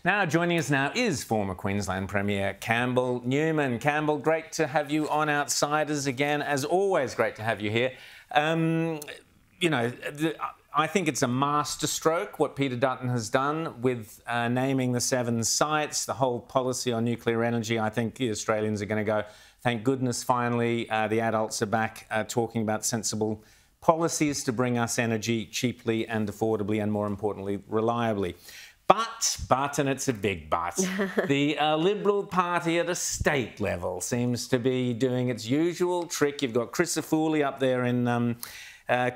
Now, joining us now is former Queensland Premier Campbell Newman. Campbell, great to have you on Outsiders again. As always, great to have you here. You know, I think it's a masterstroke what Peter Dutton has done with naming the 7 sites, the whole policy on nuclear energy. I think the Australians are going to go, thank goodness, finally, the adults are back talking about sensible policies to bring us energy cheaply and affordably and, more importantly, reliably. But, and it's a big but, the Liberal Party at a state level seems to be doing its usual trick. You've got Chris up there in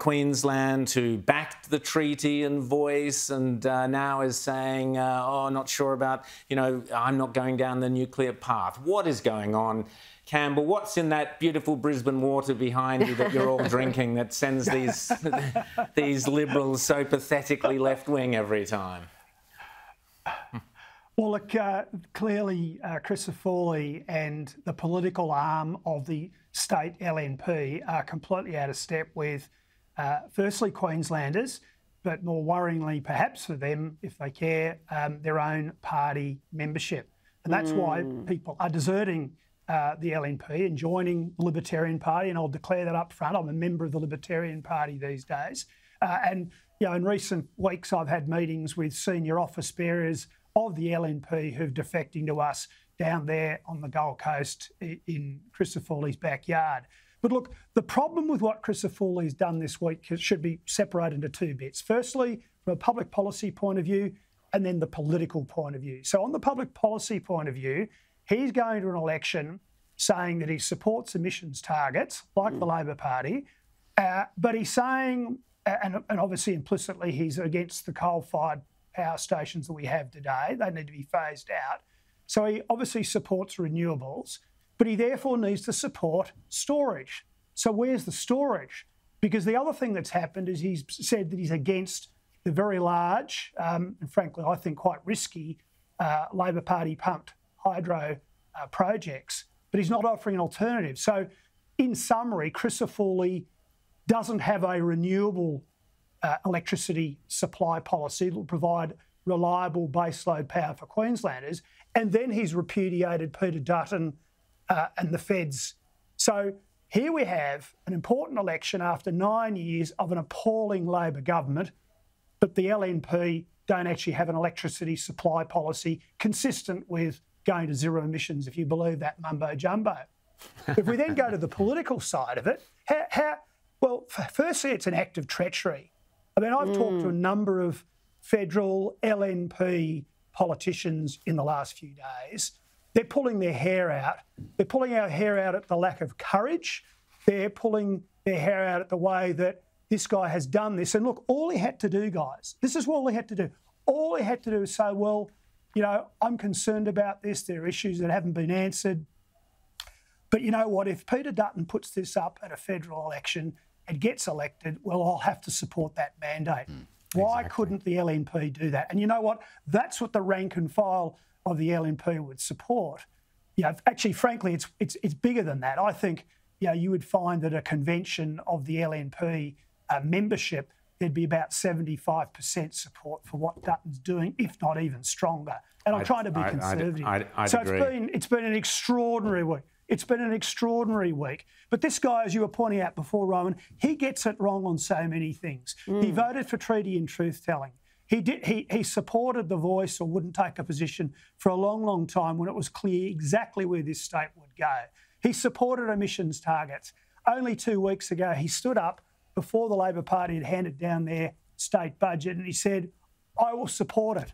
Queensland, who backed the treaty and voice, and now is saying, oh, not sure about, you know, I'm not going down the nuclear path. What is going on, Campbell? What's in that beautiful Brisbane water behind you that you're all drinking that sends these Liberals so pathetically left-wing every time? Well, look, clearly Chris and the political arm of the state LNP are completely out of step with, firstly, Queenslanders, but more worryingly, perhaps for them, if they care, their own party membership. And that's why people are deserting the LNP and joining the Libertarian Party, and I'll declare that up front. I'm a member of the Libertarian Party these days. And you know, in recent weeks, I've had meetings with senior office bearers of the LNP who've defecting to us down there on the Gold Coast in Christopher's backyard. But look, the problem with what Christopher's done this week should be separated into 2 bits. Firstly, from a public policy point of view, and then the political point of view. So on the public policy point of view, he's going to an election saying that he supports emissions targets, like the Labor Party, but he's saying, and obviously implicitly, he's against the coal-fired power stations that we have today. They need to be phased out. So he obviously supports renewables, but he therefore needs to support storage. So where's the storage? Because the other thing that's happened is he's said that he's against the very large, and frankly, I think quite risky, Labor Party pumped hydro projects, but he's not offering an alternative. So in summary, Christopher doesn't have a renewable electricity supply policy that will provide reliable baseload power for Queenslanders. And then he's repudiated Peter Dutton and the feds. So here we have an important election after 9 years of an appalling Labor government, but the LNP don't actually have an electricity supply policy consistent with going to zero emissions, if you believe that mumbo jumbo. If we then go to the political side of it, well, firstly, it's an act of treachery. I mean, I've talked to a number of federal LNP politicians in the last few days. They're pulling their hair out. They're pulling our hair out at the lack of courage. They're pulling their hair out at the way that this guy has done this. And look, all he had to do, guys, this is all he had to do. All he had to do is say, well, you know, I'm concerned about this. There are issues that haven't been answered. But you know what? If Peter Dutton puts this up at a federal election and gets elected, well, I'll have to support that mandate. Why couldn't the LNP do that? And you know what? That's what the rank and file of the LNP would support. You know, actually, frankly, it's bigger than that. I think, you know, you would find that a convention of the LNP membership, there'd be about 75% support for what Dutton's doing, if not even stronger. And I'm trying to be conservative. I'd so agree. It's been an extraordinary week. It's been an extraordinary week. But this guy, as you were pointing out before, Rowan, he gets it wrong on so many things. He voted for treaty and truth-telling. He supported the voice or wouldn't take a position for a long, long time when it was clear exactly where this state would go. He supported emissions targets. Only 2 weeks ago, he stood up before the Labor Party had handed down their state budget and he said, I will support it.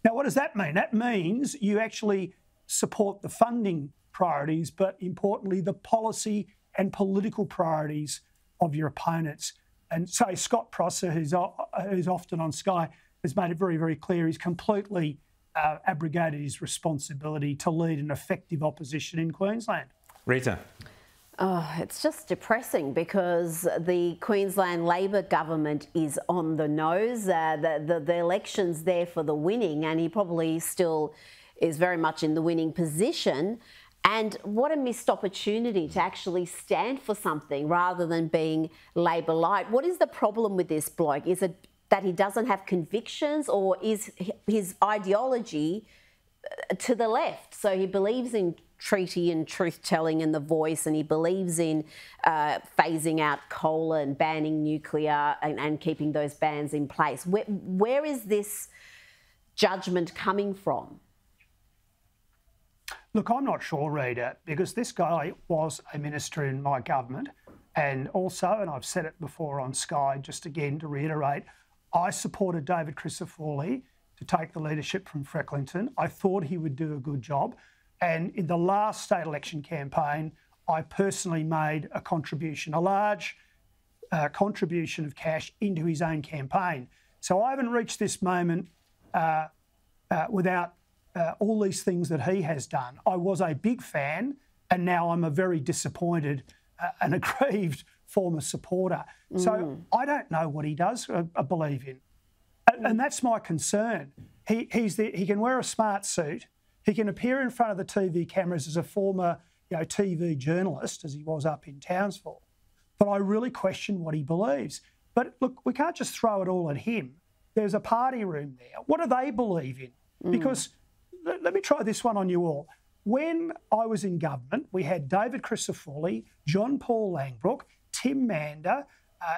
Now, what does that mean? That means you actually support the funding priorities, but importantly, the policy and political priorities of your opponents. And so Scott Prosser, who's often on Sky, has made it very, very clear he's completely abrogated his responsibility to lead an effective opposition in Queensland. Rita. Oh, it's just depressing because the Queensland Labor government is on the nose. The election's there for the winning, and he probably still is very much in the winning position. And what a missed opportunity to actually stand for something rather than being Labor light. What is the problem with this bloke? Is it that he doesn't have convictions, or is his ideology to the left? So he believes in treaty and truth-telling and the voice, and he believes in phasing out coal and banning nuclear and keeping those bans in place. Where is this judgment coming from? Look, I'm not sure, Rita, because this guy was a minister in my government, and also, and I've said it before on Sky, just again to reiterate, I supported David Crisafulli to take the leadership from Frecklington. I thought he would do a good job. And in the last state election campaign, I personally made a contribution, a large contribution of cash into his own campaign. So I haven't reached this moment without all these things that he has done. I was a big fan, and now I'm a very disappointed and aggrieved former supporter. So I don't know what he does believe in. And that's my concern. He can wear a smart suit. He can appear in front of the TV cameras as a former TV journalist, as he was up in Townsville. But I really question what he believes. But look, we can't just throw it all at him. There's a party room there. What do they believe in? Because let me try this one on you all. When I was in government, we had David Crisafulli, John Paul Langbrook, Tim Mander.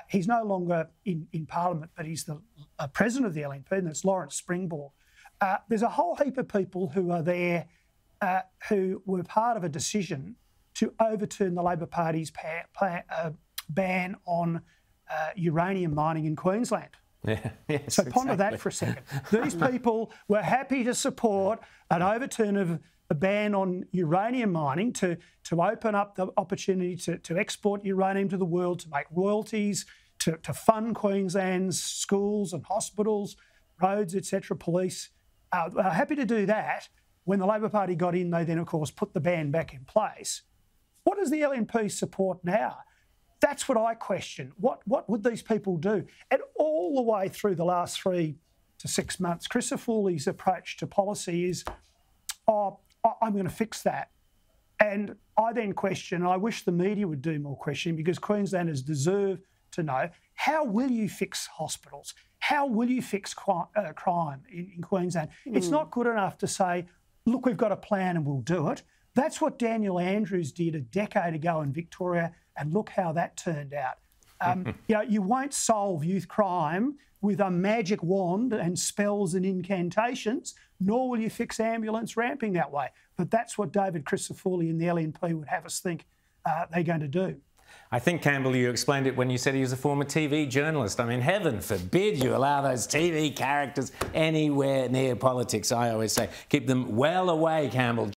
He's no longer in Parliament, but he's the president of the LNP, and that's Lawrence Springborg. There's a whole heap of people who are there who were part of a decision to overturn the Labor Party's ban on uranium mining in Queensland. Yeah, yes, so ponder that for a second. These people were happy to support an overturn of a ban on uranium mining to open up the opportunity to export uranium to the world, to make royalties, to fund Queensland's schools and hospitals, roads, etc., police. They were happy to do that. When the Labor Party got in, they then, of course, put the ban back in place. What does the LNP support now? That's what I question. What would these people do? And all the way through the last 3 to 6 months, Crisafulli's approach to policy is, I'm going to fix that. And I then question, and I wish the media would do more questioning, because Queenslanders deserve to know, how will you fix hospitals? How will you fix crime in Queensland? It's not good enough to say, look, we've got a plan and we'll do it. That's what Daniel Andrews did a decade ago in Victoria, and look how that turned out. You won't solve youth crime with a magic wand and spells and incantations, nor will you fix ambulance ramping that way. But that's what David Crisafulli and the LNP would have us think they're going to do. I think, Campbell, you explained it when you said he was a former TV journalist. I mean, heaven forbid you allow those TV characters anywhere near politics. I always say keep them well away, Campbell.